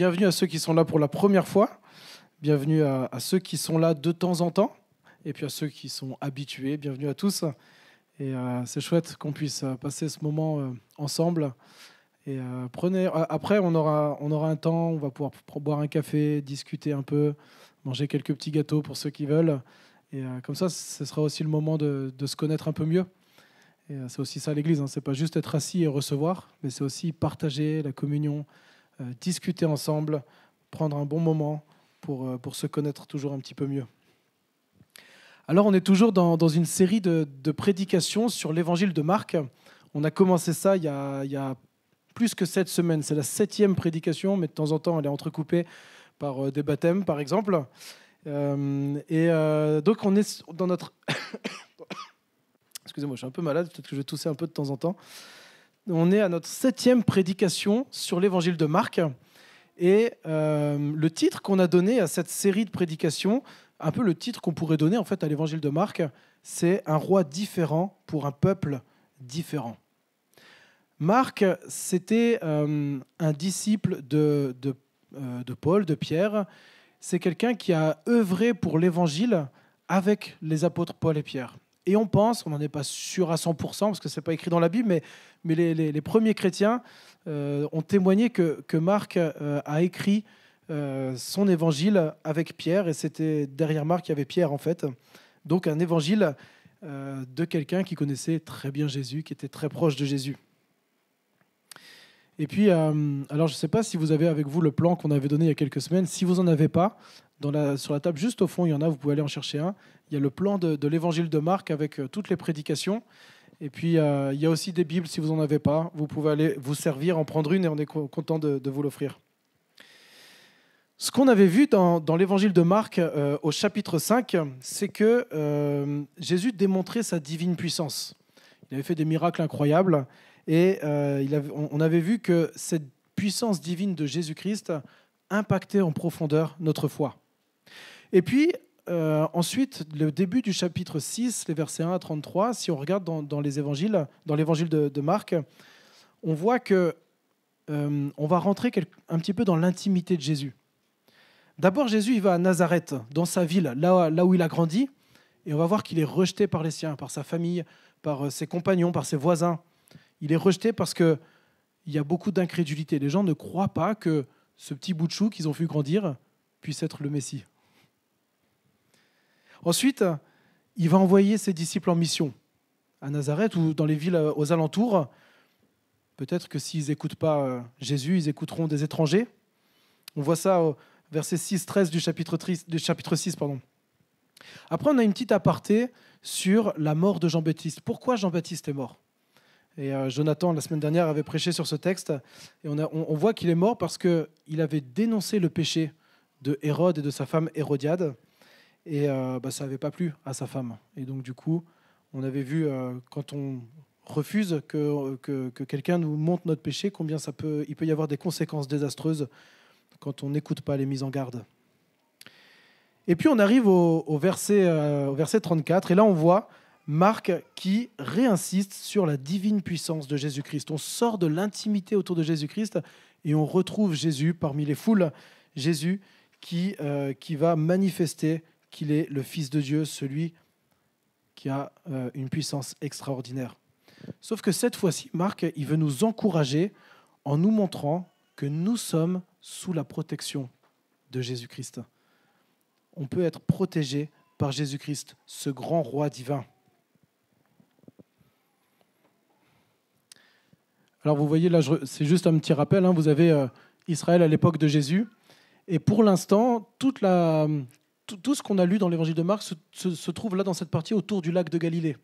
bienvenue à ceux qui sont là pour la première fois, bienvenue à ceux qui sont là de temps en temps, et puis à ceux qui sont habitués, bienvenue à tous. Et c'est chouette qu'on puisse passer ce moment ensemble. Et après, on aura un temps, on va pouvoir boire un café, discuter un peu, manger quelques petits gâteaux pour ceux qui veulent. Et comme ça, ce sera aussi le moment de se connaître un peu mieux. Et c'est aussi ça l'Église, hein. C'est pas juste être assis et recevoir, mais c'est aussi partager la communion, discuter ensemble, prendre un bon moment pour se connaître toujours un petit peu mieux. Alors, on est toujours dans une série de prédications sur l'évangile de Marc. On a commencé ça il y a plus que 7 semaines. C'est la 7e prédication, mais de temps en temps, elle est entrecoupée par des baptêmes, par exemple. Donc, on est dans notre... Excusez-moi, je suis un peu malade, peut-être que je vais tousser un peu de temps en temps. On est à notre 7e prédication sur l'évangile de Marc. Et le titre qu'on a donné à cette série de prédications, un peu le titre qu'on pourrait donner en fait à l'évangile de Marc, c'est « Un roi différent pour un peuple différent ». Marc, c'était un disciple de Paul, de Pierre. C'est quelqu'un qui a œuvré pour l'évangile avec les apôtres Paul et Pierre. Et on pense, on n'en est pas sûr à 100%, parce que ce n'est pas écrit dans la Bible, mais les premiers chrétiens ont témoigné que Marc a écrit son évangile avec Pierre, et c'était derrière Marc, il y avait Pierre en fait. Donc un évangile de quelqu'un qui connaissait très bien Jésus, qui était très proche de Jésus. Et puis, alors je ne sais pas si vous avez avec vous le plan qu'on avait donné il y a quelques semaines. Si vous n'en avez pas, sur la table juste au fond, il y en a, vous pouvez aller en chercher un. Il y a le plan de l'évangile de Marc avec toutes les prédications. Et puis, il y a aussi des Bibles, si vous n'en avez pas. Vous pouvez aller vous servir, en prendre une, et on est content de vous l'offrir. Ce qu'on avait vu dans l'évangile de Marc au chapitre 5, c'est que Jésus démontrait sa divine puissance. Il avait fait des miracles incroyables. Et on avait vu que cette puissance divine de Jésus-Christ impactait en profondeur notre foi. Et puis, ensuite, le début du chapitre 6, les versets 1 à 33, si on regarde dans les évangiles, dans l'évangile de Marc, on voit qu'on va rentrer un petit peu dans l'intimité de Jésus. D'abord, Jésus il va à Nazareth, dans sa ville, là où il a grandi, et on va voir qu'il est rejeté par les siens, par sa famille, par ses compagnons, par ses voisins. Il est rejeté parce qu'il y a beaucoup d'incrédulité. Les gens ne croient pas que ce petit bout de chou qu'ils ont vu grandir puisse être le Messie. Ensuite, il va envoyer ses disciples en mission à Nazareth ou dans les villes aux alentours. Peut-être que s'ils n'écoutent pas Jésus, ils écouteront des étrangers. On voit ça au verset 6-13 du chapitre 6. Après, on a une petite aparté sur la mort de Jean-Baptiste. Pourquoi Jean-Baptiste est mort ? Et Jonathan, la semaine dernière, avait prêché sur ce texte. Et on voit qu'il est mort parce qu'il avait dénoncé le péché de Hérode et de sa femme Hérodiade. Et ça n'avait pas plu à sa femme. Et donc, du coup, on avait vu, quand on refuse que quelqu'un nous montre notre péché, combien il peut y avoir des conséquences désastreuses quand on n'écoute pas les mises en garde. Et puis, on arrive au verset 34. Et là, on voit Marc qui réinsiste sur la divine puissance de Jésus-Christ. On sort de l'intimité autour de Jésus-Christ et on retrouve Jésus parmi les foules. Jésus qui va manifester qu'il est le Fils de Dieu, celui qui a une puissance extraordinaire. Sauf que cette fois-ci, Marc, il veut nous encourager en nous montrant que nous sommes sous la protection de Jésus-Christ. On peut être protégé par Jésus-Christ, ce grand roi divin. Alors vous voyez là, c'est juste un petit rappel, hein, vous avez Israël à l'époque de Jésus, et pour l'instant, tout ce qu'on a lu dans l'évangile de Marc se trouve là dans cette partie autour du lac de Galilée.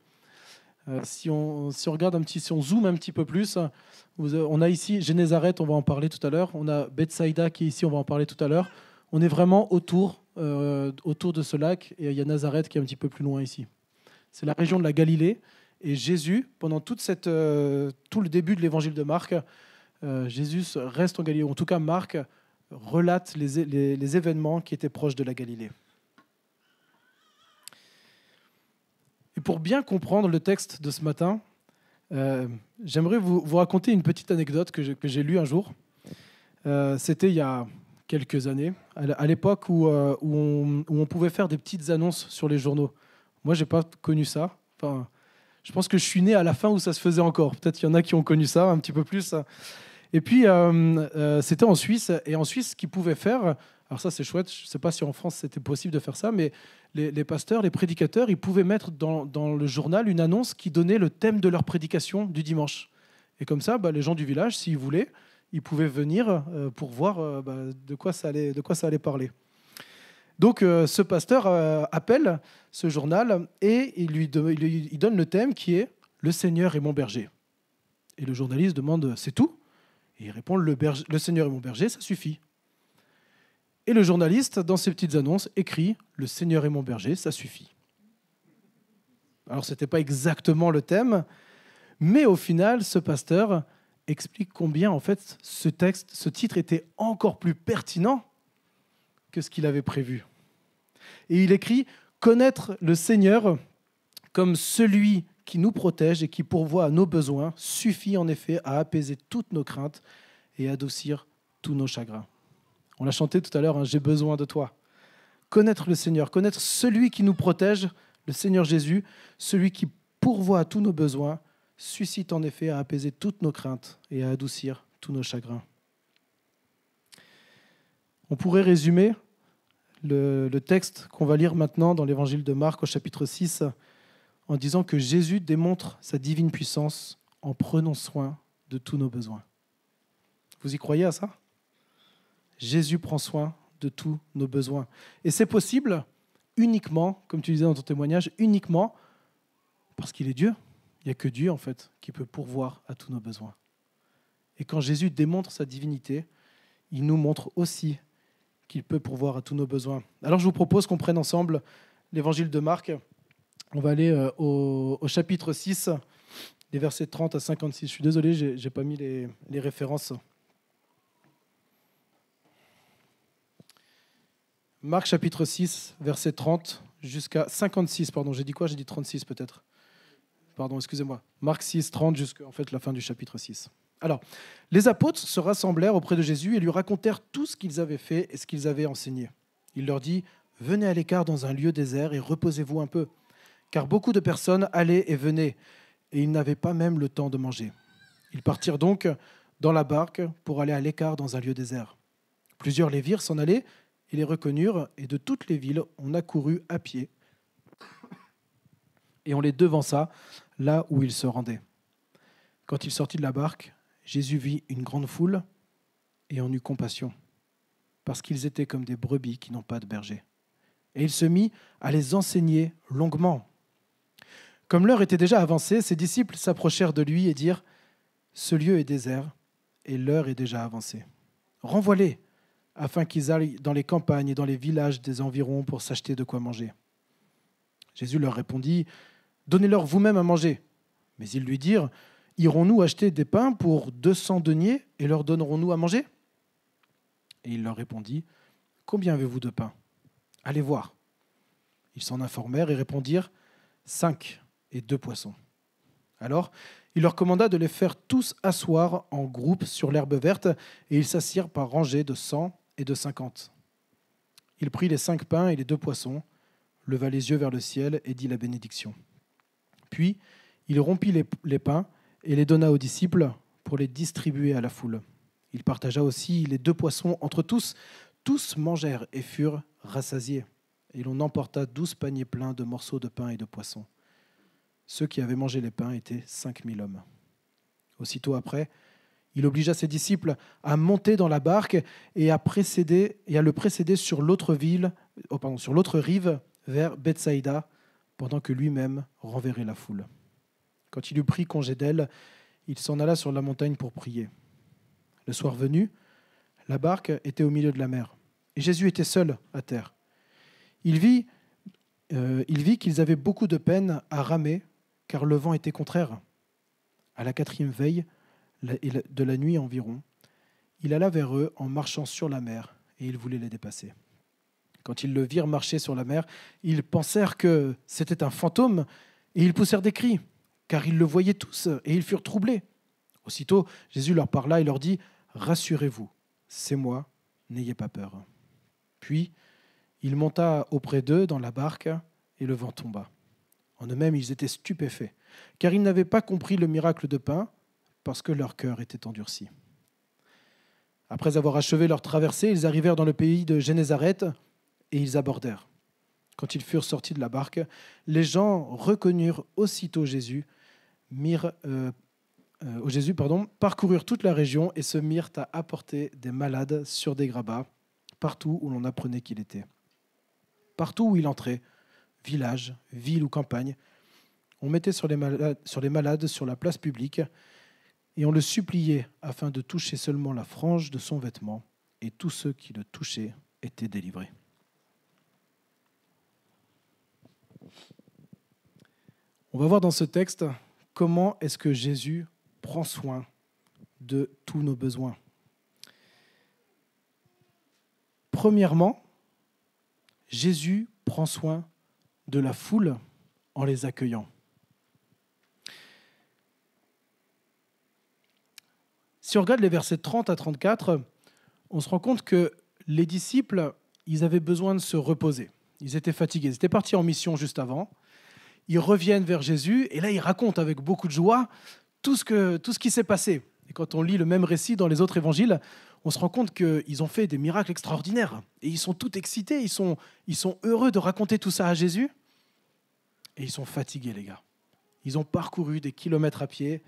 Si on regarde si on zoome un petit peu plus, on a ici Génézareth, on va en parler tout à l'heure, on a Bethsaïda qui est ici, on va en parler tout à l'heure. On est vraiment autour de ce lac, et il y a Nazareth qui est un petit peu plus loin ici. C'est la région de la Galilée. Et Jésus, pendant tout le début de l'évangile de Marc, Jésus reste en Galilée. En tout cas, Marc relate les événements qui étaient proches de la Galilée. Et pour bien comprendre le texte de ce matin, j'aimerais vous raconter une petite anecdote que j'ai lue un jour. C'était il y a quelques années, à l'époque où on pouvait faire des petites annonces sur les journaux. Moi, je n'ai pas connu ça. Enfin, je pense que je suis né à la fin où ça se faisait encore. Peut-être qu'il y en a qui ont connu ça un petit peu plus. Et puis, c'était en Suisse. Et en Suisse, ce qu'ils pouvaient faire, alors ça c'est chouette, je ne sais pas si en France c'était possible de faire ça, mais les pasteurs, les prédicateurs, ils pouvaient mettre dans le journal une annonce qui donnait le thème de leur prédication du dimanche. Et comme ça, les gens du village, s'ils voulaient, ils pouvaient venir pour voir de quoi ça allait parler. Donc ce pasteur appelle ce journal et il donne le thème qui est « Le Seigneur est mon berger ». Et le journaliste demande « C'est tout ?» Et il répond « Le Seigneur est mon berger, ça suffit ». Et le journaliste, dans ses petites annonces, écrit « Le Seigneur est mon berger, ça suffit ». Alors ce n'était pas exactement le thème, mais au final, ce pasteur explique combien en fait ce titre était encore plus pertinent que ce qu'il avait prévu. Et il écrit « Connaître le Seigneur comme celui qui nous protège et qui pourvoit à nos besoins suffit en effet à apaiser toutes nos craintes et adoucir tous nos chagrins. » On l'a chanté tout à l'heure, hein, « J'ai besoin de toi ». Connaître le Seigneur, connaître celui qui nous protège, le Seigneur Jésus, celui qui pourvoit à tous nos besoins, suscite en effet à apaiser toutes nos craintes et à adoucir tous nos chagrins. On pourrait résumer le texte qu'on va lire maintenant dans l'évangile de Marc au chapitre 6 en disant que Jésus démontre sa divine puissance en prenant soin de tous nos besoins. Vous y croyez à ça ? Jésus prend soin de tous nos besoins. Et c'est possible uniquement, comme tu disais dans ton témoignage, uniquement parce qu'il est Dieu. Il n'y a que Dieu, en fait, qui peut pourvoir à tous nos besoins. Et quand Jésus démontre sa divinité, il nous montre aussi qu'il peut pourvoir à tous nos besoins. Alors je vous propose qu'on prenne ensemble l'évangile de Marc. On va aller au chapitre 6, les versets 30 à 56. Je suis désolé, je n'ai pas mis les références. Marc chapitre 6, verset 30 jusqu'à 56. Pardon, j'ai dit quoi ? J'ai dit 36 peut-être. Pardon, excusez-moi. Marc 6, 30 jusqu'à la fin du chapitre 6. Alors, les apôtres se rassemblèrent auprès de Jésus et lui racontèrent tout ce qu'ils avaient fait et ce qu'ils avaient enseigné. Il leur dit « Venez à l'écart dans un lieu désert et reposez-vous un peu. » Car beaucoup de personnes allaient et venaient, et ils n'avaient pas même le temps de manger. Ils partirent donc dans la barque pour aller à l'écart dans un lieu désert. Plusieurs les virent s'en aller et les reconnurent, et de toutes les villes, on accourut à pied, et on les devança là où ils se rendaient. Quand il sortit de la barque, Jésus vit une grande foule et en eut compassion, parce qu'ils étaient comme des brebis qui n'ont pas de berger. Et il se mit à les enseigner longuement. Comme l'heure était déjà avancée, ses disciples s'approchèrent de lui et dirent « Ce lieu est désert et l'heure est déjà avancée. Renvoie-les, afin qu'ils aillent dans les campagnes et dans les villages des environs pour s'acheter de quoi manger. » Jésus leur répondit « Donnez-leur vous-même à manger. » Mais ils lui dirent « Irons-nous acheter des pains pour 200 deniers et leur donnerons-nous à manger ?» Et il leur répondit « Combien avez-vous de pain ? Allez voir. » Ils s'en informèrent et répondirent « 5 et 2 poissons. » Alors, il leur commanda de les faire tous asseoir en groupe sur l'herbe verte, et ils s'assirent par rangées de 100 et de 50. Il prit les 5 pains et les 2 poissons, leva les yeux vers le ciel et dit la bénédiction. Puis, il rompit les pains et les donna aux disciples pour les distribuer à la foule. Il partagea aussi les 2 poissons entre tous. Tous mangèrent et furent rassasiés. Et l'on emporta 12 paniers pleins de morceaux de pain et de poissons. Ceux qui avaient mangé les pains étaient 5000 hommes. Aussitôt après, il obligea ses disciples à monter dans la barque et à le précéder sur l'autre rive vers Bethsaïda, pendant que lui-même renverrait la foule. Quand il eut pris congé d'elle, il s'en alla sur la montagne pour prier. Le soir venu, la barque était au milieu de la mer, et Jésus était seul à terre. Il vit qu'ils avaient beaucoup de peine à ramer, car le vent était contraire. À la 4e veille de la nuit environ, il alla vers eux en marchant sur la mer, et il voulait les dépasser. Quand ils le virent marcher sur la mer, ils pensèrent que c'était un fantôme, et ils poussèrent des cris, car ils le voyaient tous, et ils furent troublés. Aussitôt, Jésus leur parla et leur dit « Rassurez-vous, c'est moi, n'ayez pas peur. » Puis, il monta auprès d'eux dans la barque et le vent tomba. En eux-mêmes, ils étaient stupéfaits, car ils n'avaient pas compris le miracle de pain, parce que leur cœur était endurci. Après avoir achevé leur traversée, ils arrivèrent dans le pays de Génézareth et ils abordèrent. Quand ils furent sortis de la barque, les gens reconnurent aussitôt Jésus, parcoururent toute la région et se mirent à apporter des malades sur des grabats, partout où l'on apprenait qu'il était. Partout où il entrait, village, ville ou campagne, on mettait sur les malades sur la place publique et on le suppliait afin de toucher seulement la frange de son vêtement, et tous ceux qui le touchaient étaient délivrés. On va voir dans ce texte comment est-ce que Jésus prend soin de tous nos besoins. Premièrement, Jésus prend soin de la foule en les accueillant. Si on regarde les versets 30 à 34, on se rend compte que les disciples, ils avaient besoin de se reposer. Ils étaient fatigués. Ils étaient partis en mission juste avant. Ils reviennent vers Jésus et là, ils racontent avec beaucoup de joie tout ce qui s'est passé. Et quand on lit le même récit dans les autres évangiles, on se rend compte qu'ils ont fait des miracles extraordinaires. Et ils sont tout excités, ils sont heureux de raconter tout ça à Jésus. Et ils sont fatigués, les gars. Ils ont parcouru des kilomètres à pied,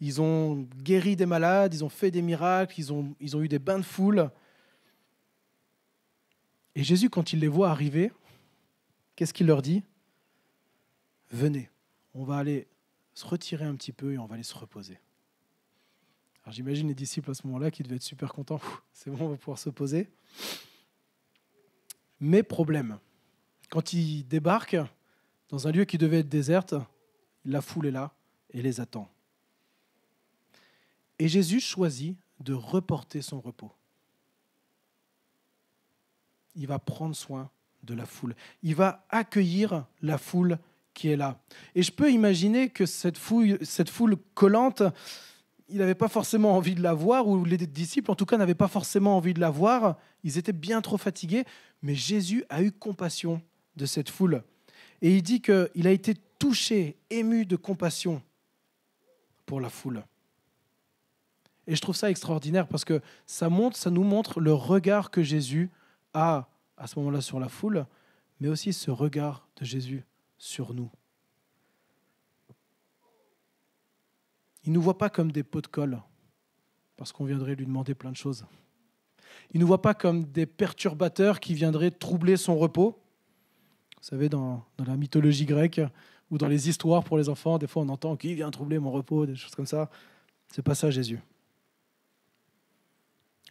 ils ont guéri des malades, ils ont fait des miracles, ils ont eu des bains de foule. Et Jésus, quand il les voit arriver, qu'est-ce qu'il leur dit ? Venez, on va aller se retirer un petit peu et on va aller se reposer. Alors j'imagine les disciples à ce moment-là qui devaient être super contents. C'est bon, on va pouvoir se poser. Mais problème, quand ils débarquent dans un lieu qui devait être déserte, la foule est là et les attend. Et Jésus choisit de reporter son repos. Il va prendre soin de la foule. Il va accueillir la foule qui est là. Et je peux imaginer que cette foule collante, il n'avait pas forcément envie de la voir, ou les disciples en tout cas n'avaient pas forcément envie de la voir. Ils étaient bien trop fatigués, mais Jésus a eu compassion de cette foule. Et il dit qu'il a été touché, ému de compassion pour la foule. Et je trouve ça extraordinaire parce que ça nous montre le regard que Jésus a à ce moment-là sur la foule, mais aussi ce regard de Jésus sur nous. Il ne nous voit pas comme des pots de colle, parce qu'on viendrait lui demander plein de choses. Il ne nous voit pas comme des perturbateurs qui viendraient troubler son repos. Vous savez, dans la mythologie grecque ou dans les histoires pour les enfants, des fois on entend « qui vient troubler mon repos ?» des choses comme ça. C'est pas ça Jésus.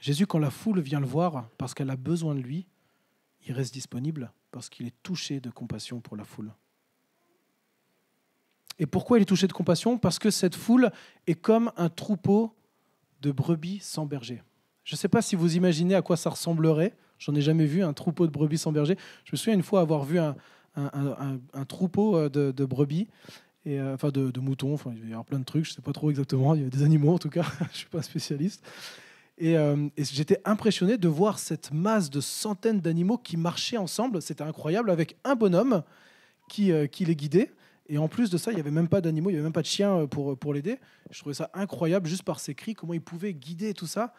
Jésus, quand la foule vient le voir parce qu'elle a besoin de lui, il reste disponible parce qu'il est touché de compassion pour la foule. Et pourquoi il est touché de compassion ? Parce que cette foule est comme un troupeau de brebis sans berger. Je ne sais pas si vous imaginez à quoi ça ressemblerait. J'en ai jamais vu un troupeau de brebis sans berger. Je me souviens une fois avoir vu un troupeau de brebis, de moutons. Enfin, il y a plein de trucs, je ne sais pas trop exactement. Il y avait des animaux en tout cas, je ne suis pas un spécialiste. Et j'étais impressionné de voir cette masse de centaines d'animaux qui marchaient ensemble. C'était incroyable, avec un bonhomme qui les guidait. Et en plus de ça, il n'y avait même pas d'animaux, il n'y avait même pas de chiens pour l'aider. Je trouvais ça incroyable, juste par ses cris, comment il pouvait guider tout ça.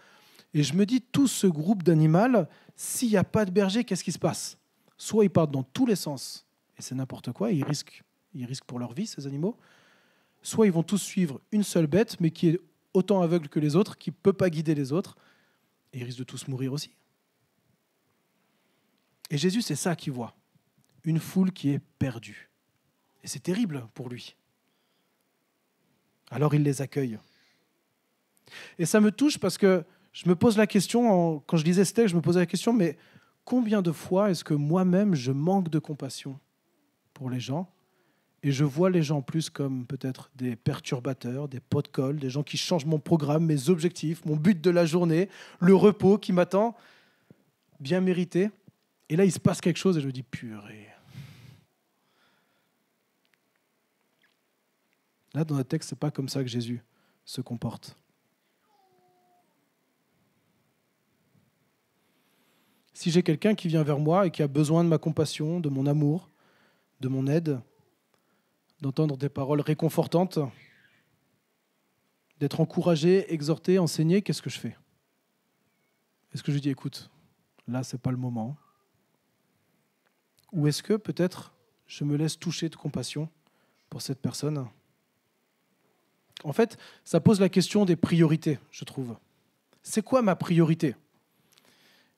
Et je me dis, tout ce groupe d'animaux, s'il n'y a pas de berger, qu'est-ce qui se passe ? Soit ils partent dans tous les sens, et c'est n'importe quoi, ils risquent pour leur vie, ces animaux. Soit ils vont tous suivre une seule bête, mais qui est autant aveugle que les autres, qui ne peut pas guider les autres, et ils risquent de tous mourir aussi. Et Jésus, c'est ça qu'il voit, une foule qui est perdue. Et c'est terrible pour lui. Alors il les accueille. Et ça me touche parce que je me pose la question, quand je lisais ce texte, je me posais la question, mais combien de fois est-ce que moi-même je manque de compassion pour les gens et je vois les gens plus comme peut-être des perturbateurs, des pots de colle, des gens qui changent mon programme, mes objectifs, mon but de la journée, le repos qui m'attend, bien mérité. Et là, il se passe quelque chose et je me dis, purée. Là, dans notre texte, ce n'est pas comme ça que Jésus se comporte. Si j'ai quelqu'un qui vient vers moi et qui a besoin de ma compassion, de mon amour, de mon aide, d'entendre des paroles réconfortantes, d'être encouragé, exhorté, enseigné, qu'est-ce que je fais? Est-ce que je dis, écoute, là, ce n'est pas le moment? Ou est-ce que peut-être je me laisse toucher de compassion pour cette personne? En fait, ça pose la question des priorités, je trouve. C'est quoi ma priorité?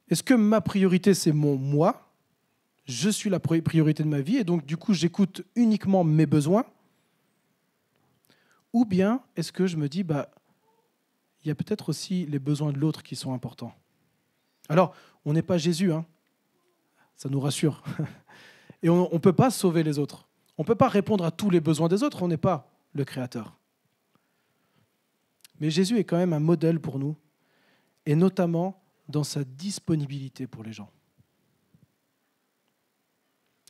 Est-ce que ma priorité, c'est mon moi? Je suis la priorité de ma vie et donc, du coup, j'écoute uniquement mes besoins? Ou bien, est-ce que je me dis, il y a peut-être aussi les besoins de l'autre qui sont importants? Alors, on n'est pas Jésus, hein, ça nous rassure. Et on ne peut pas sauver les autres. On ne peut pas répondre à tous les besoins des autres, on n'est pas le Créateur. Mais Jésus est quand même un modèle pour nous, et notamment dans sa disponibilité pour les gens.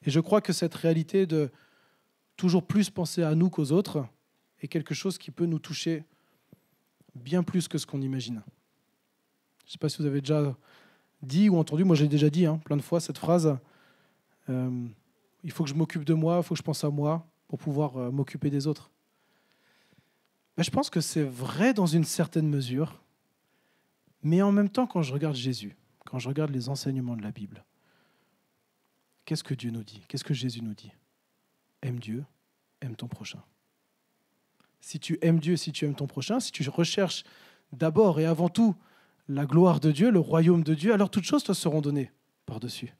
Et je crois que cette réalité de toujours plus penser à nous qu'aux autres est quelque chose qui peut nous toucher bien plus que ce qu'on imagine. Je ne sais pas si vous avez déjà dit ou entendu, moi j'ai déjà dit plein de fois cette phrase, il faut que je m'occupe de moi, il faut que je pense à moi pour pouvoir m'occuper des autres. Je pense que c'est vrai dans une certaine mesure, mais en même temps, quand je regarde Jésus, quand je regarde les enseignements de la Bible, qu'est-ce que Dieu nous dit? Qu'est-ce que Jésus nous dit? Aime Dieu, aime ton prochain. Si tu aimes Dieu, si tu aimes ton prochain, si tu recherches d'abord et avant tout la gloire de Dieu, le royaume de Dieu, alors toutes choses te seront données par-dessus.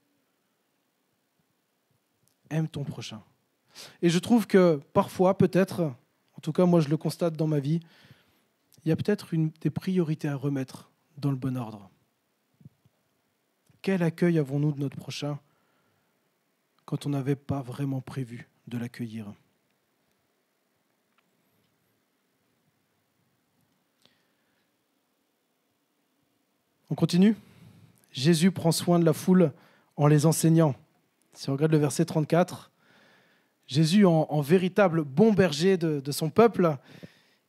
Aime ton prochain. Et je trouve que parfois, peut-être, en tout cas moi je le constate dans ma vie, il y a peut-être des priorités à remettre dans le bon ordre. Quel accueil avons-nous de notre prochain quand on n'avait pas vraiment prévu de l'accueillir? On continue. Jésus prend soin de la foule en les enseignant. Si on regarde le verset 34, Jésus, en véritable bon berger de son peuple,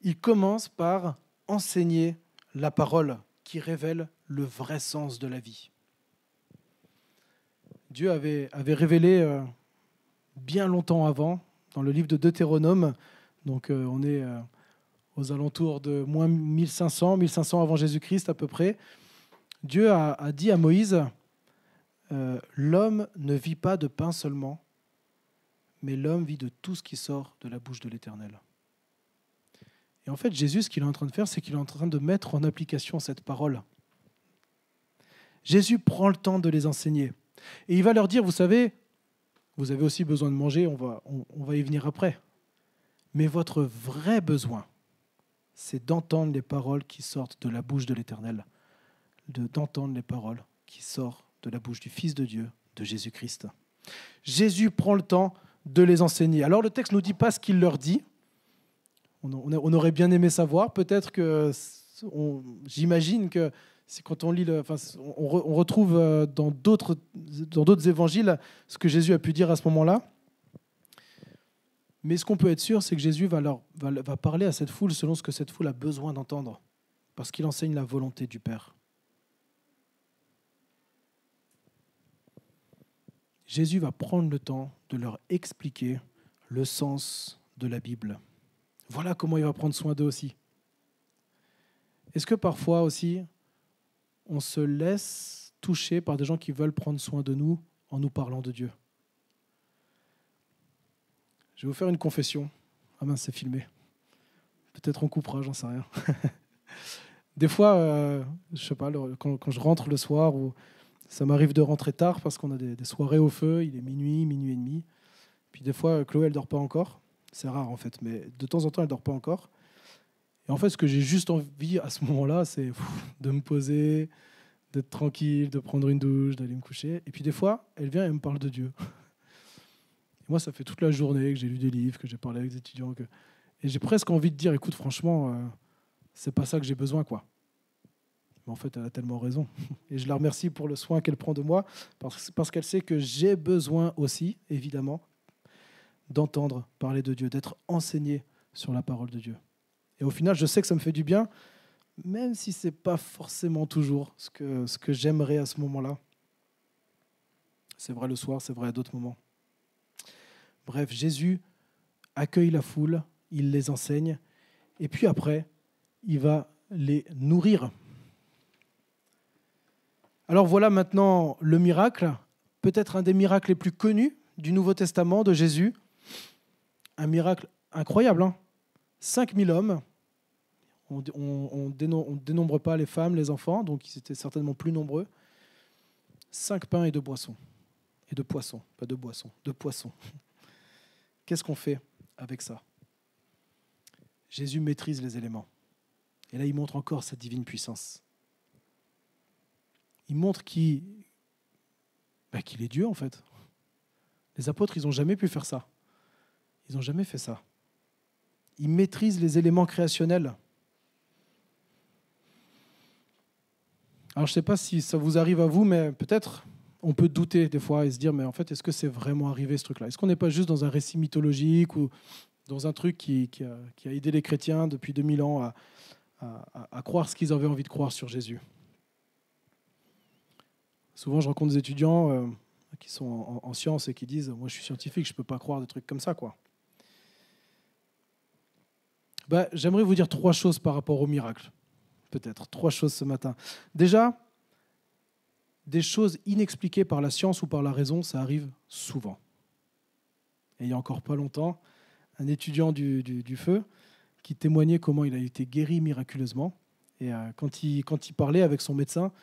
il commence par enseigner la parole qui révèle le vrai sens de la vie. Dieu avait révélé bien longtemps avant, dans le livre de Deutéronome, donc on est aux alentours de moins 1500 avant Jésus-Christ à peu près, Dieu a dit à Moïse, l'homme ne vit pas de pain seulement, mais l'homme vit de tout ce qui sort de la bouche de l'Éternel. Et en fait, Jésus, ce qu'il est en train de faire, c'est qu'il est en train de mettre en application cette parole. Jésus prend le temps de les enseigner. Et il va leur dire, vous savez, vous avez aussi besoin de manger, on va y venir après. Mais votre vrai besoin, c'est d'entendre les paroles qui sortent de la bouche de l'Éternel, d'entendre les paroles qui sortent de la bouche du Fils de Dieu, de Jésus-Christ. Jésus prend le temps de les enseigner. Alors le texte ne nous dit pas ce qu'il leur dit. On aurait bien aimé savoir. Peut-être que, j'imagine que quand on lit, on retrouve dans d'autres évangiles ce que Jésus a pu dire à ce moment-là. Mais ce qu'on peut être sûr, c'est que Jésus va parler à cette foule selon ce que cette foule a besoin d'entendre, parce qu'il enseigne la volonté du Père. Jésus va prendre le temps de leur expliquer le sens de la Bible. Voilà comment il va prendre soin d'eux aussi. Est-ce que parfois aussi, on se laisse toucher par des gens qui veulent prendre soin de nous en nous parlant de Dieu? Je vais vous faire une confession. Ah mince, c'est filmé. Peut-être on coupera, j'en sais rien. Des fois, je sais pas, quand je rentre le soir, ou ça m'arrive de rentrer tard parce qu'on a des soirées au feu, il est minuit et demi. Puis des fois, Chloé, elle ne dort pas encore. C'est rare en fait, mais de temps en temps, elle ne dort pas encore. Et en fait, ce que j'ai juste envie à ce moment-là, c'est de me poser, d'être tranquille, de prendre une douche, d'aller me coucher. Et puis des fois, elle vient et elle me parle de Dieu. Et moi, ça fait toute la journée que j'ai lu des livres, que j'ai parlé avec des étudiants. Et j'ai presque envie de dire, écoute, franchement, c'est pas ça que j'ai besoin, quoi. Mais en fait, elle a tellement raison. Et je la remercie pour le soin qu'elle prend de moi, parce qu'elle sait que j'ai besoin aussi, évidemment, d'entendre parler de Dieu, d'être enseigné sur la parole de Dieu. Et au final, je sais que ça me fait du bien, même si ce n'est pas forcément toujours ce que j'aimerais à ce moment-là. C'est vrai le soir, c'est vrai à d'autres moments. Bref, Jésus accueille la foule, il les enseigne, et puis après, il va les nourrir. Alors voilà maintenant le miracle, peut-être un des miracles les plus connus du Nouveau Testament de Jésus. Un miracle incroyable, hein. 5000 hommes, on ne dénombre pas les femmes, les enfants, donc ils étaient certainement plus nombreux. 5 pains et 2 boissons. Et de poissons, pas de boissons, de poissons. Qu'est-ce qu'on fait avec ça? Jésus maîtrise les éléments. Et là, il montre encore sa divine puissance. Il montre qu'il est Dieu, en fait. Les apôtres, ils n'ont jamais pu faire ça. Ils n'ont jamais fait ça. Il maîtrise les éléments créationnels. Alors, je ne sais pas si ça vous arrive à vous, mais peut-être on peut douter des fois et se dire, mais en fait, est-ce que c'est vraiment arrivé ce truc-là? Est-ce qu'on n'est pas juste dans un récit mythologique ou dans un truc qui a aidé les chrétiens depuis 2000 ans à croire ce qu'ils avaient envie de croire sur Jésus? Souvent, je rencontre des étudiants qui sont en sciences et qui disent, moi, je suis scientifique, je ne peux pas croire des trucs comme ça, quoi. J'aimerais vous dire 3 choses par rapport au miracle. Peut-être 3 choses ce matin. Déjà, des choses inexpliquées par la science ou par la raison, ça arrive souvent. Et il n'y a encore pas longtemps, un étudiant du feu qui témoignait comment il a été guéri miraculeusement. Et quand il parlait avec son médecin,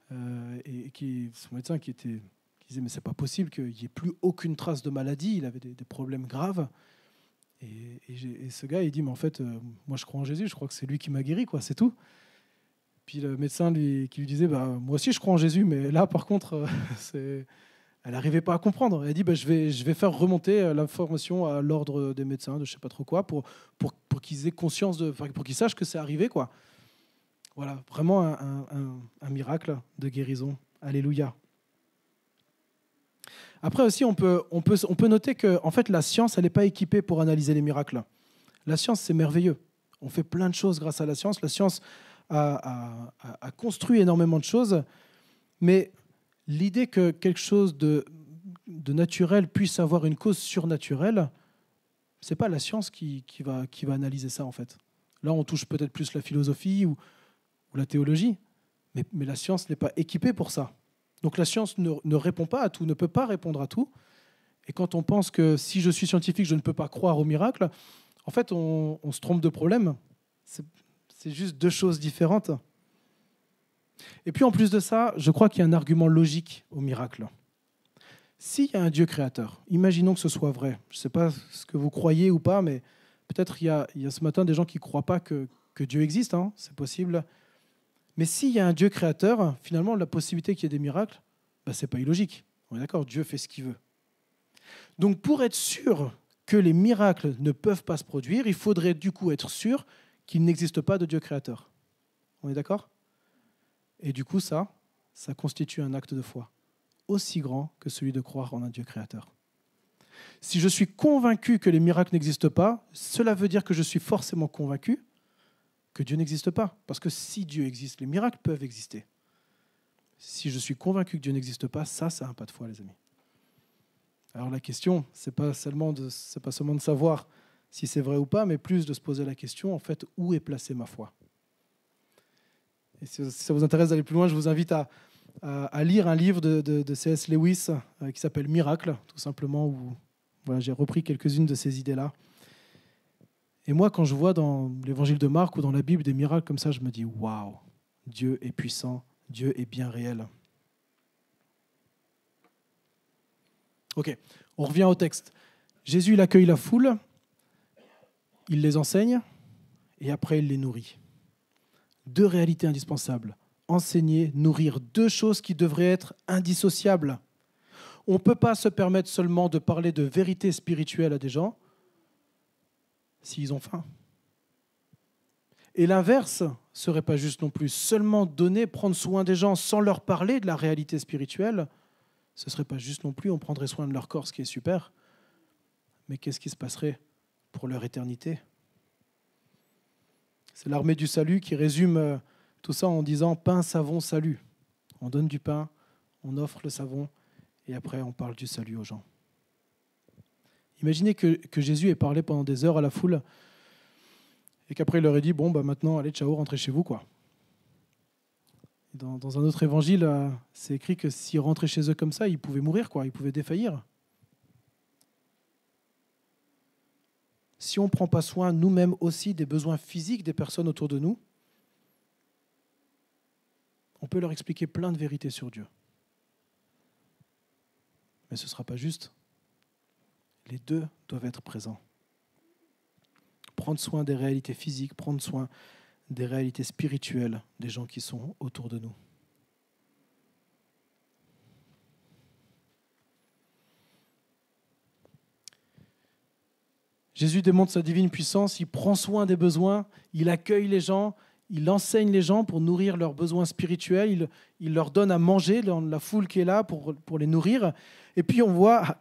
son médecin qui disait mais c'est pas possible qu'il n'y ait plus aucune trace de maladie, il avait des problèmes graves. Et ce gars, il dit, mais en fait, moi je crois en Jésus, je crois que c'est lui qui m'a guéri, quoi, c'est tout. Puis le médecin qui lui disait, moi aussi je crois en Jésus, mais là par contre, elle n'arrivait pas à comprendre. Elle dit, je vais faire remonter l'information à l'ordre des médecins, de je sais pas trop quoi, pour qu'ils aient conscience, pour qu'ils sachent que c'est arrivé, quoi. Voilà, vraiment un miracle de guérison. Alléluia. Après aussi, on peut noter que en fait, la science, elle n'est pas équipée pour analyser les miracles. La science, c'est merveilleux. On fait plein de choses grâce à la science. La science a construit énormément de choses, mais l'idée que quelque chose de naturel puisse avoir une cause surnaturelle, c'est pas la science qui va analyser ça, en fait. Là, on touche peut-être plus la philosophie ou la théologie, mais la science n'est pas équipée pour ça. Donc la science ne répond pas à tout, ne peut pas répondre à tout. Et quand on pense que si je suis scientifique, je ne peux pas croire au miracle, en fait, on se trompe de problème. C'est juste 2 choses différentes. Et puis en plus de ça, je crois qu'il y a un argument logique au miracle. S'il y a un Dieu créateur, imaginons que ce soit vrai. Je ne sais pas ce que vous croyez ou pas, mais peut-être il y a ce matin des gens qui ne croient pas que Dieu existe, hein, c'est possible. Mais s'il y a un Dieu créateur, finalement, la possibilité qu'il y ait des miracles, ce n'est pas illogique. On est d'accord, Dieu fait ce qu'il veut. Donc pour être sûr que les miracles ne peuvent pas se produire, il faudrait du coup être sûr qu'il n'existe pas de Dieu créateur. On est d'accord? Et du coup, ça constitue un acte de foi aussi grand que celui de croire en un Dieu créateur. Si je suis convaincu que les miracles n'existent pas, cela veut dire que je suis forcément convaincu que Dieu n'existe pas. Parce que si Dieu existe, les miracles peuvent exister. Si je suis convaincu que Dieu n'existe pas, ça, c'est un pas de foi, les amis. Alors la question, c'est pas seulement de savoir si c'est vrai ou pas, mais plus de se poser la question, en fait, où est placée ma foi? Et si ça vous intéresse d'aller plus loin, je vous invite à lire un livre de C.S. Lewis qui s'appelle Miracle, tout simplement, où j'ai repris quelques-unes de ces idées-là. Et moi, quand je vois dans l'évangile de Marc ou dans la Bible des miracles comme ça, je me dis, waouh, Dieu est puissant, Dieu est bien réel. Ok, on revient au texte. Jésus, il accueille la foule, il les enseigne, et après, il les nourrit. 2 réalités indispensables. Enseigner, nourrir, 2 choses qui devraient être indissociables. On ne peut pas se permettre seulement de parler de vérité spirituelle à des gens s'ils ont faim. Et l'inverse serait pas juste non plus. Seulement donner, prendre soin des gens sans leur parler de la réalité spirituelle, ce serait pas juste non plus. On prendrait soin de leur corps, ce qui est super. Mais qu'est-ce qui se passerait pour leur éternité? C'est l'armée du salut qui résume tout ça en disant pain, savon, salut. On donne du pain, on offre le savon, et après on parle du salut aux gens. Imaginez que Jésus ait parlé pendant des heures à la foule et qu'après il leur ait dit, bon, maintenant, allez, ciao, rentrez chez vous, quoi. Dans un autre évangile, c'est écrit que s'ils rentraient chez eux comme ça, ils pouvaient mourir, quoi. Ils pouvaient défaillir. Si on ne prend pas soin nous-mêmes aussi des besoins physiques des personnes autour de nous, on peut leur expliquer plein de vérités sur Dieu. Mais ce ne sera pas juste. Les deux doivent être présents. Prendre soin des réalités physiques, prendre soin des réalités spirituelles des gens qui sont autour de nous. Jésus démontre sa divine puissance, il prend soin des besoins, il accueille les gens, il enseigne les gens pour nourrir leurs besoins spirituels, il leur donne à manger dans la foule qui est là pour les nourrir. Et puis on voit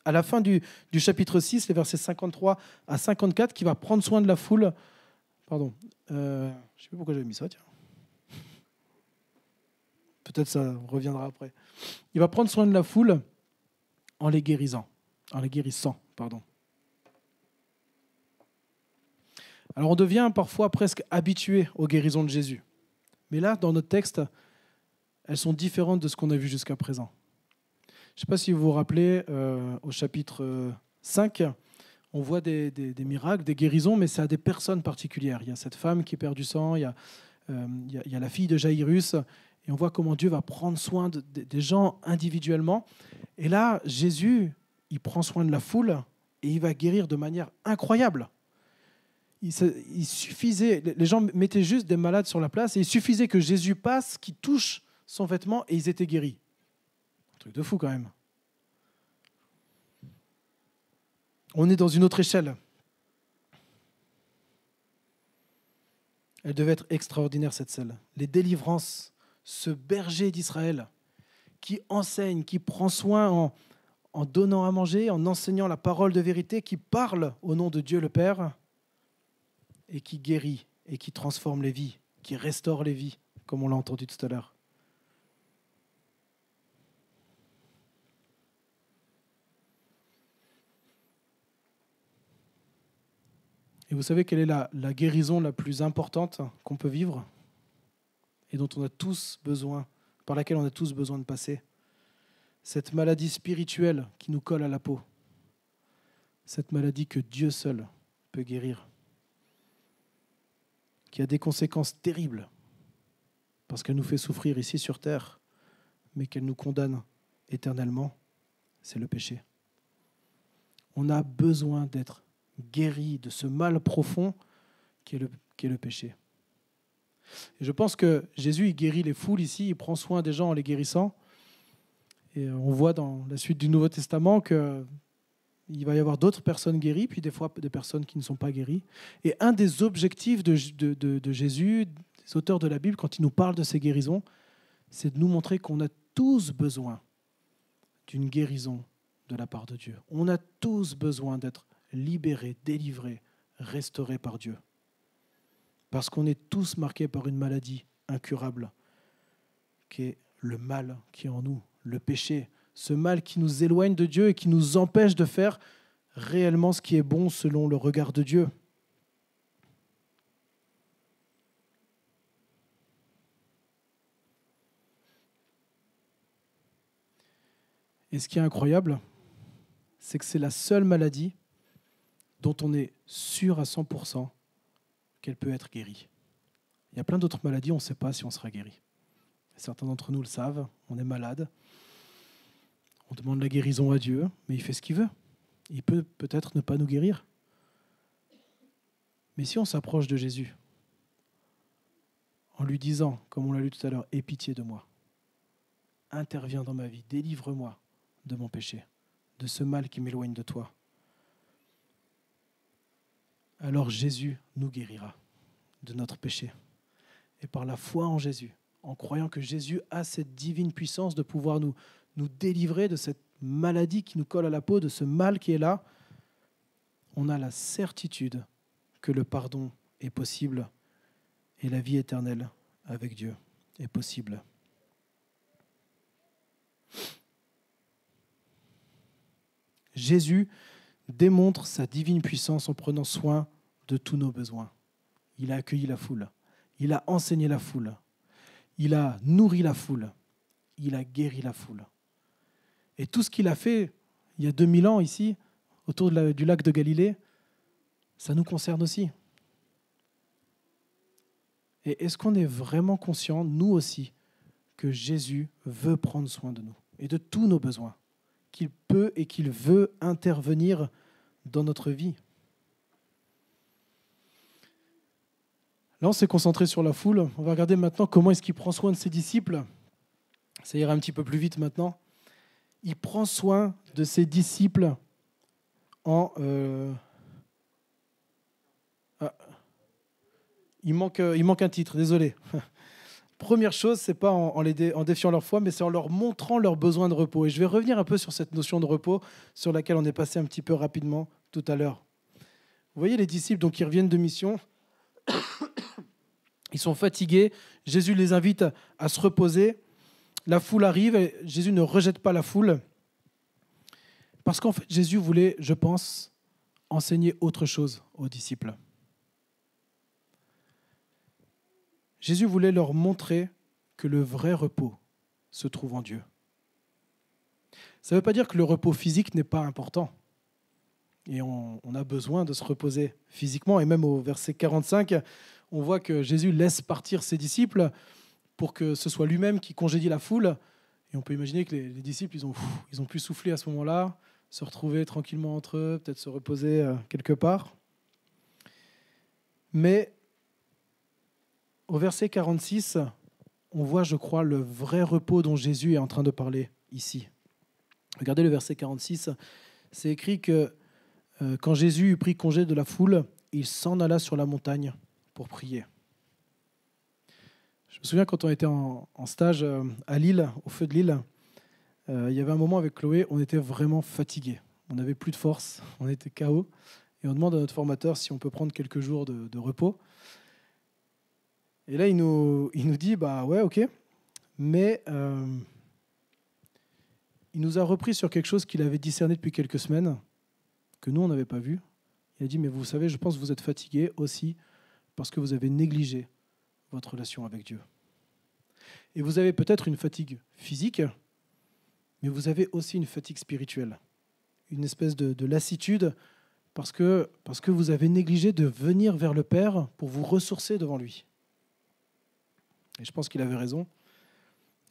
à la fin du chapitre 6, les versets 53 à 54, qu'il va prendre soin de la foule. Je ne sais plus pourquoi j'avais mis ça, tiens. Peut-être ça reviendra après. Il va prendre soin de la foule en les guérissant. Alors on devient parfois presque habitué aux guérisons de Jésus. Mais là, dans notre texte, elles sont différentes de ce qu'on a vu jusqu'à présent. Je ne sais pas si vous vous rappelez, au chapitre 5, on voit des miracles, des guérisons, mais c'est à des personnes particulières. Il y a cette femme qui perd du sang, il y a la fille de Jaïrus, et on voit comment Dieu va prendre soin des gens individuellement. Et là, Jésus, il prend soin de la foule et il va guérir de manière incroyable. Il suffisait, les gens mettaient juste des malades sur la place et il suffisait que Jésus passe, qu'il touche son vêtement et ils étaient guéris. Un truc de fou quand même. On est dans une autre échelle. Elle devait être extraordinaire, cette scène. Les délivrances, ce berger d'Israël qui enseigne, qui prend soin en donnant à manger, en enseignant la parole de vérité, qui parle au nom de Dieu le Père et qui guérit et qui transforme les vies, qui restaure les vies, comme on l'a entendu tout à l'heure. Et vous savez quelle est la guérison la plus importante qu'on peut vivre et dont on a tous besoin, par laquelle on a tous besoin de passer? Cette maladie spirituelle qui nous colle à la peau. Cette maladie que Dieu seul peut guérir. Qui a des conséquences terribles parce qu'elle nous fait souffrir ici sur terre, mais qu'elle nous condamne éternellement, c'est le péché. On a besoin d'être guéri de ce mal profond qui est le péché. Et je pense que Jésus, il guérit les foules ici, il prend soin des gens en les guérissant. Et on voit dans la suite du Nouveau Testament qu'il va y avoir d'autres personnes guéries, puis des fois des personnes qui ne sont pas guéries. Et un des objectifs de Jésus, des auteurs de la Bible, quand ils nous parlent de ces guérisons, c'est de nous montrer qu'on a tous besoin d'une guérison de la part de Dieu. On a tous besoin d'être libérés, délivrés, restaurés par Dieu. Parce qu'on est tous marqués par une maladie incurable, qui est le mal qui est en nous, le péché, ce mal qui nous éloigne de Dieu et qui nous empêche de faire réellement ce qui est bon selon le regard de Dieu. Et ce qui est incroyable, c'est que c'est la seule maladie dont on est sûr à 100% qu'elle peut être guérie. Il y a plein d'autres maladies, on ne sait pas si on sera guéri. Certains d'entre nous le savent, on est malade. On demande la guérison à Dieu, mais il fait ce qu'il veut. Il peut peut-être ne pas nous guérir. Mais si on s'approche de Jésus, en lui disant, comme on l'a lu tout à l'heure, « Aie pitié de moi, interviens dans ma vie, délivre-moi de mon péché, de ce mal qui m'éloigne de toi », alors Jésus nous guérira de notre péché. Et par la foi en Jésus, en croyant que Jésus a cette divine puissance de pouvoir nous délivrer de cette maladie qui nous colle à la peau, de ce mal qui est là, on a la certitude que le pardon est possible et la vie éternelle avec Dieu est possible. Jésus démontre sa divine puissance en prenant soin de tous nos besoins. Il a accueilli la foule, il a enseigné la foule, il a nourri la foule, il a guéri la foule. Et tout ce qu'il a fait il y a 2000 ans ici, autour du lac de Galilée, ça nous concerne aussi. Et est-ce qu'on est vraiment conscient, nous aussi, que Jésus veut prendre soin de nous et de tous nos besoins, qu'il peut et qu'il veut intervenir dans notre vie? Là, on s'est concentré sur la foule. On va regarder maintenant comment est-ce qu'il prend soin de ses disciples. Ça ira un petit peu plus vite maintenant. Il prend soin de ses disciples en... Il manque un titre, désolé. Première chose, ce n'est pas en défiant leur foi, mais c'est en leur montrant leurs besoins de repos. Et je vais revenir un peu sur cette notion de repos sur laquelle on est passé un petit peu rapidement tout à l'heure. Vous voyez les disciples donc, qui reviennent de mission, ils sont fatigués, Jésus les invite à se reposer, la foule arrive, et Jésus ne rejette pas la foule, parce qu'en fait Jésus voulait, je pense, enseigner autre chose aux disciples. Jésus voulait leur montrer que le vrai repos se trouve en Dieu. Ça ne veut pas dire que le repos physique n'est pas important. Et on a besoin de se reposer physiquement. Et même au verset 45, on voit que Jésus laisse partir ses disciples pour que ce soit lui-même qui congédie la foule. Et on peut imaginer que les disciples, ils ont pu souffler à ce moment-là, se retrouver tranquillement entre eux, peut-être se reposer quelque part. Mais au verset 46, on voit, je crois, le vrai repos dont Jésus est en train de parler ici. Regardez le verset 46, c'est écrit que quand Jésus eut pris congé de la foule, il s'en alla sur la montagne pour prier. Je me souviens quand on était en stage à Lille, au feu de Lille, il y avait un moment avec Chloé, on était vraiment fatigués. On n'avait plus de force, on était KO. Et on demande à notre formateur si on peut prendre quelques jours de repos. Et là, il nous dit, ouais, ok, mais il nous a repris sur quelque chose qu'il avait discerné depuis quelques semaines, que nous, on n'avait pas vu. Il a dit, mais vous savez, je pense que vous êtes fatigués aussi parce que vous avez négligé votre relation avec Dieu. Et vous avez peut-être une fatigue physique, mais vous avez aussi une fatigue spirituelle, une espèce de lassitude parce que vous avez négligé de venir vers le Père pour vous ressourcer devant lui. Et je pense qu'il avait raison.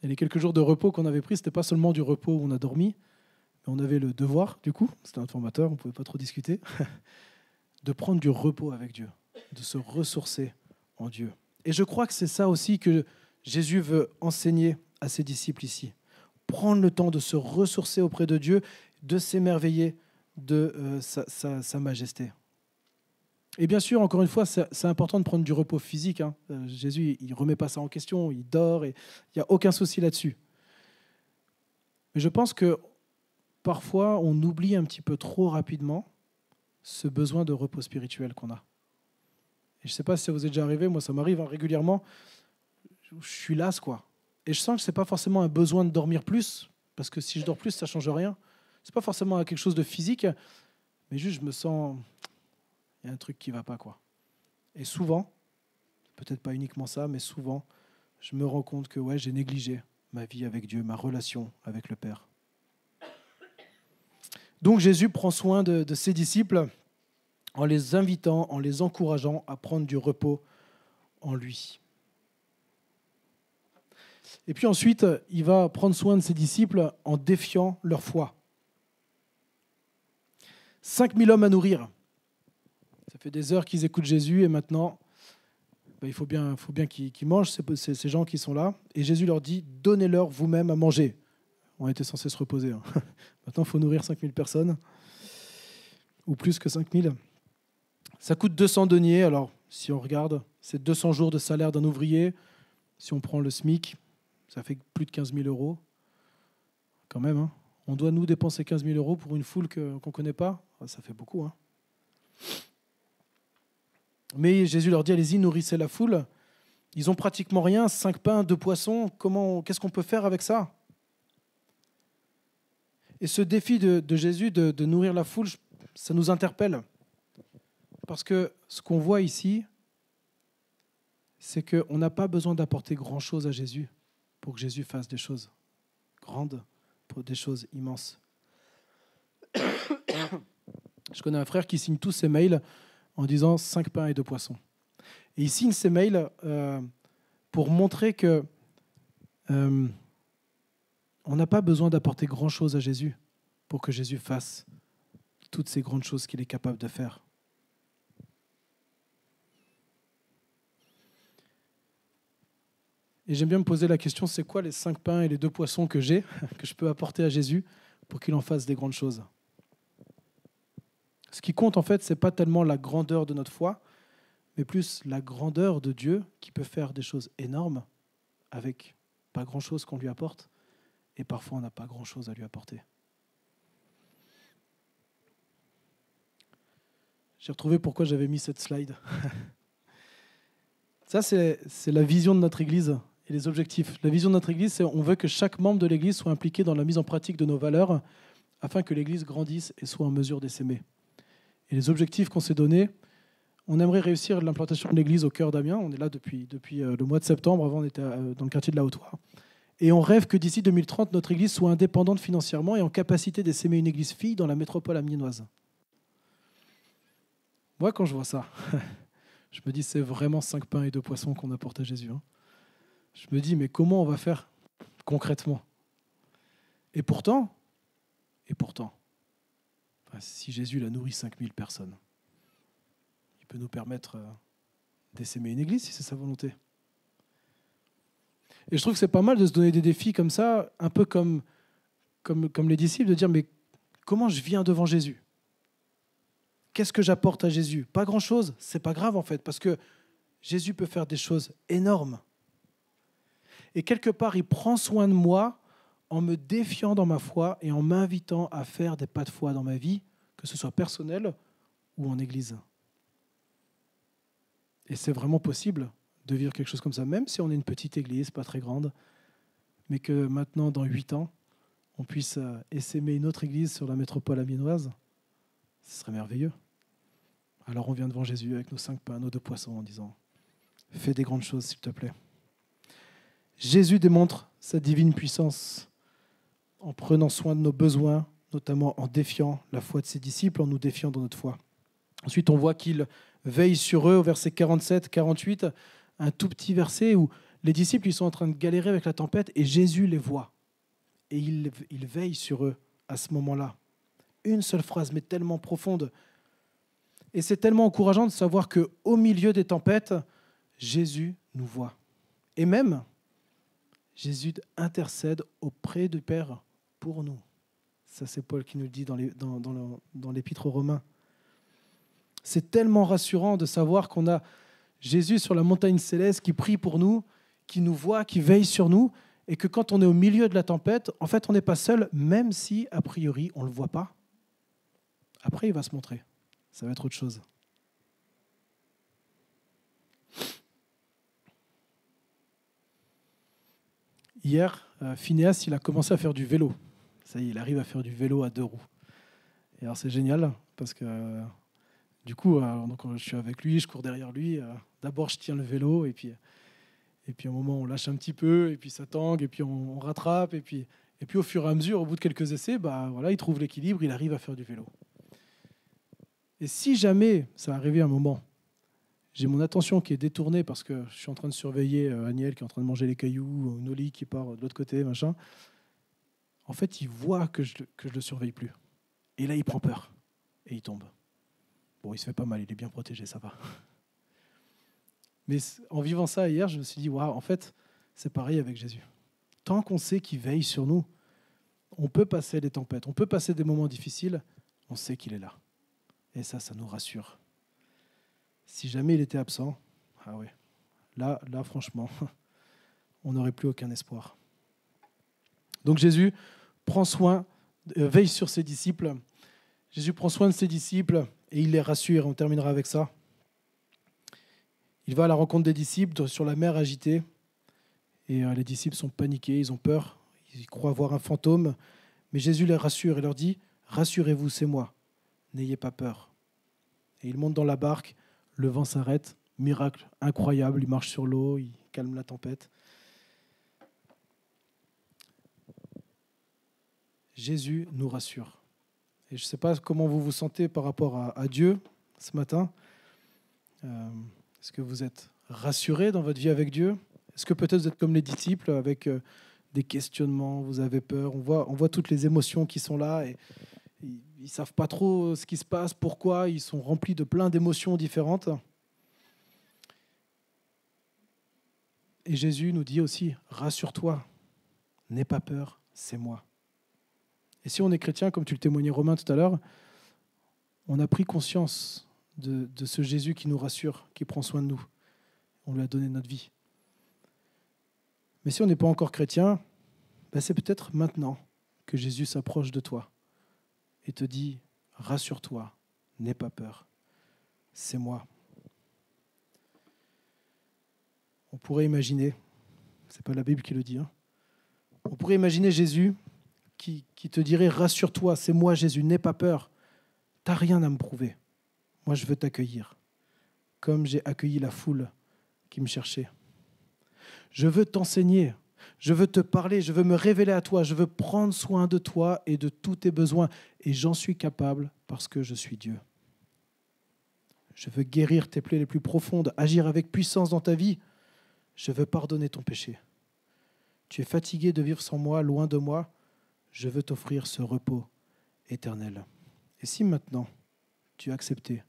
Et les quelques jours de repos qu'on avait pris, ce n'était pas seulement du repos où on a dormi, mais on avait le devoir, du coup, c'était un formateur, on ne pouvait pas trop discuter, de prendre du repos avec Dieu, de se ressourcer en Dieu. Et je crois que c'est ça aussi que Jésus veut enseigner à ses disciples ici. Prendre le temps de se ressourcer auprès de Dieu, de s'émerveiller de sa majesté. Et bien sûr, encore une fois, c'est important de prendre du repos physique. Jésus, il ne remet pas ça en question, il dort, et il n'y a aucun souci là-dessus. Mais je pense que parfois, on oublie un petit peu trop rapidement ce besoin de repos spirituel qu'on a. Et je ne sais pas si ça vous est déjà arrivé, moi ça m'arrive régulièrement, je suis las, quoi. Et je sens que ce n'est pas forcément un besoin de dormir plus, parce que si je dors plus, ça ne change rien. Ce n'est pas forcément quelque chose de physique, mais juste je me sens... Il y a un truc qui ne va pas, quoi. Et souvent, peut-être pas uniquement ça, mais souvent, je me rends compte que j'ai négligé ma vie avec Dieu, ma relation avec le Père. Donc Jésus prend soin de ses disciples en les invitant, en les encourageant à prendre du repos en lui. Et puis ensuite, il va prendre soin de ses disciples en défiant leur foi. 5000 hommes à nourrir. Ça fait des heures qu'ils écoutent Jésus et maintenant, il faut bien qu'ils mangent, ces gens qui sont là. Et Jésus leur dit, donnez-leur vous-même à manger. On était censé se reposer. Maintenant, il faut nourrir 5000 personnes, ou plus que 5000. Ça coûte 200 deniers. Alors, si on regarde, c'est 200 jours de salaire d'un ouvrier. Si on prend le SMIC, ça fait plus de 15 000 euros. Quand même, on doit nous dépenser 15 000 euros pour une foule qu'on ne connaît pas. Ça fait beaucoup, Mais Jésus leur dit, allez-y, nourrissez la foule. Ils ont pratiquement rien, 5 pains, 2 poissons. Qu'est-ce qu'on peut faire avec ça? Et ce défi de Jésus de nourrir la foule, ça nous interpelle. Parce que ce qu'on voit ici, c'est qu'on n'a pas besoin d'apporter grand-chose à Jésus pour que Jésus fasse des choses grandes, pour des choses immenses. Je connais un frère qui signe tous ses mails en disant 5 pains et 2 poissons. Et il signe ses mails pour montrer que on n'a pas besoin d'apporter grand-chose à Jésus pour que Jésus fasse toutes ces grandes choses qu'il est capable de faire. Et j'aime bien me poser la question, c'est quoi les 5 pains et les 2 poissons que j'ai, que je peux apporter à Jésus pour qu'il en fasse des grandes choses? Ce qui compte, en fait, ce n'est pas tellement la grandeur de notre foi, mais plus la grandeur de Dieu qui peut faire des choses énormes avec pas grand-chose qu'on lui apporte, et parfois on n'a pas grand-chose à lui apporter. J'ai retrouvé pourquoi j'avais mis cette slide. Ça, c'est la vision de notre Église et les objectifs. La vision de notre Église, c'est on veut que chaque membre de l'Église soit impliqué dans la mise en pratique de nos valeurs afin que l'Église grandisse et soit en mesure d'essaimer. Et les objectifs qu'on s'est donnés, on aimerait réussir l'implantation de l'Église au cœur d'Amiens. On est là depuis le mois de septembre. Avant, on était dans le quartier de la Haute-Oire. Et on rêve que d'ici 2030, notre Église soit indépendante financièrement et en capacité d'essaimer une Église fille dans la métropole amiénoise. Moi, quand je vois ça, je me dis c'est vraiment 5 pains et 2 poissons qu'on apporte à Jésus. Je me dis, mais comment on va faire concrètement? Et pourtant, si Jésus a nourri 5000 personnes, il peut nous permettre d'essaimer une église si c'est sa volonté. Et je trouve que c'est pas mal de se donner des défis comme ça, un peu comme les disciples, de dire, mais comment je viens devant Jésus? Qu'est-ce que j'apporte à Jésus? Pas grand-chose, c'est pas grave en fait, parce que Jésus peut faire des choses énormes. Et quelque part, il prend soin de moi en me défiant dans ma foi et en m'invitant à faire des pas de foi dans ma vie, que ce soit personnel ou en église. Et c'est vraiment possible de vivre quelque chose comme ça, même si on est une petite église, pas très grande, mais que maintenant, dans 8 ans, on puisse essaimer une autre église sur la métropole amiénoise. Ce serait merveilleux. Alors on vient devant Jésus avec nos 5 pains, nos 2 poissons, en disant « Fais des grandes choses, s'il te plaît ». Jésus démontre sa divine puissance en prenant soin de nos besoins, notamment en défiant la foi de ses disciples, en nous défiant dans notre foi. Ensuite, on voit qu'il veille sur eux au verset 47-48, un tout petit verset où les disciples ils sont en train de galérer avec la tempête et Jésus les voit. Et il veille sur eux à ce moment-là. Une seule phrase, mais tellement profonde. Et c'est tellement encourageant de savoir qu'au milieu des tempêtes, Jésus nous voit. Et même, Jésus intercède auprès du Père pour nous. Ça, c'est Paul qui nous le dit dans l'Épître aux Romains. C'est tellement rassurant de savoir qu'on a Jésus sur la montagne céleste qui prie pour nous, qui nous voit, qui veille sur nous, et que quand on est au milieu de la tempête, en fait, on n'est pas seul, même si, a priori, on ne le voit pas. Après, il va se montrer. Ça va être autre chose. Hier, Phinéas, il a commencé à faire du vélo. Ça y est, il arrive à faire du vélo à 2 roues. Et alors, c'est génial, parce que du coup, donc, je suis avec lui, je cours derrière lui. D'abord, je tiens le vélo, et puis à un moment, on lâche un petit peu, et puis ça tangue, et puis on rattrape. Et puis au fur et à mesure, au bout de quelques essais, voilà, il trouve l'équilibre, il arrive à faire du vélo. Et si jamais, ça arrivait un moment, j'ai mon attention qui est détournée parce que je suis en train de surveiller Aniel qui est en train de manger les cailloux, Noli qui part de l'autre côté, machin. En fait, il voit que je le surveille plus. Et là, il prend peur. Et il tombe. Bon, il se fait pas mal, il est bien protégé, ça va. Mais en vivant ça hier, je me suis dit, waouh, en fait, c'est pareil avec Jésus. Tant qu'on sait qu'il veille sur nous, on peut passer des tempêtes, on peut passer des moments difficiles, on sait qu'il est là. Et ça nous rassure. Si jamais il était absent, ah ouais, là franchement, on n'aurait plus aucun espoir. Donc Jésus prend soin, veille sur ses disciples. Jésus prend soin de ses disciples et il les rassure. On terminera avec ça. Il va à la rencontre des disciples sur la mer agitée. Et les disciples sont paniqués, ils ont peur. Ils croient voir un fantôme. Mais Jésus les rassure et leur dit, « Rassurez-vous, c'est moi, n'ayez pas peur. » Et ils montent dans la barque, le vent s'arrête, miracle incroyable, il marche sur l'eau, il calme la tempête. Jésus nous rassure. Et je ne sais pas comment vous vous sentez par rapport à Dieu ce matin. Est-ce que vous êtes rassuré dans votre vie avec Dieu? Est-ce que peut-être vous êtes comme les disciples avec des questionnements, vous avez peur? On voit toutes les émotions qui sont là et ils ne savent pas trop ce qui se passe, pourquoi, ils sont remplis de plein d'émotions différentes. Et Jésus nous dit aussi, rassure-toi, n'aie pas peur, c'est moi. Et si on est chrétien, comme tu le témoignais Romain tout à l'heure, on a pris conscience de ce Jésus qui nous rassure, qui prend soin de nous. On lui a donné notre vie. Mais si on n'est pas encore chrétien, c'est peut-être maintenant que Jésus s'approche de toi et te dit, rassure-toi, n'aie pas peur, c'est moi. On pourrait imaginer, ce n'est pas la Bible qui le dit, on pourrait imaginer Jésus qui te dirait, rassure-toi, c'est moi Jésus, n'aie pas peur, tu n'as rien à me prouver, moi je veux t'accueillir, comme j'ai accueilli la foule qui me cherchait. Je veux t'enseigner, je veux te parler, je veux me révéler à toi, je veux prendre soin de toi et de tous tes besoins, et j'en suis capable parce que je suis Dieu. Je veux guérir tes plaies les plus profondes, agir avec puissance dans ta vie. Je veux pardonner ton péché. Tu es fatigué de vivre sans moi, loin de moi. Je veux t'offrir ce repos éternel. Et si maintenant, tu as accepté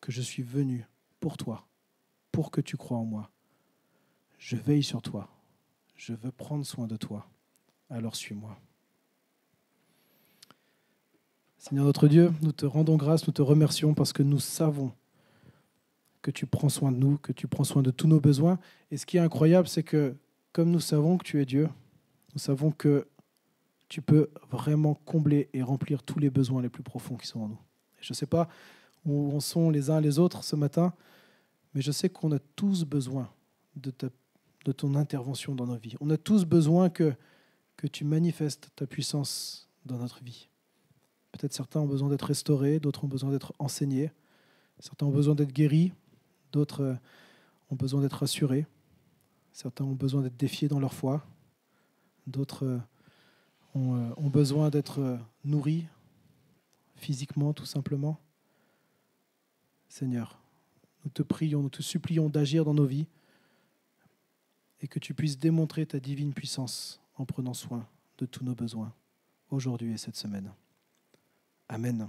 que je suis venu pour toi, pour que tu crois en moi, je veille sur toi. Je veux prendre soin de toi. Alors suis-moi. Seigneur notre Dieu, nous te rendons grâce, nous te remercions parce que nous savons que tu prends soin de nous, que tu prends soin de tous nos besoins. Et ce qui est incroyable, c'est que comme nous savons que tu es Dieu, nous savons que tu peux vraiment combler et remplir tous les besoins les plus profonds qui sont en nous. Et je ne sais pas où en sont les uns les autres ce matin, mais je sais qu'on a tous besoin de ton intervention dans nos vies. On a tous besoin que tu manifestes ta puissance dans notre vie. Peut-être certains ont besoin d'être restaurés, d'autres ont besoin d'être enseignés, certains ont besoin d'être guéris, d'autres ont besoin d'être rassurés, certains ont besoin d'être défiés dans leur foi, d'autres ont besoin d'être nourris physiquement tout simplement. Seigneur, nous te prions, nous te supplions d'agir dans nos vies et que tu puisses démontrer ta divine puissance en prenant soin de tous nos besoins aujourd'hui et cette semaine. Amen.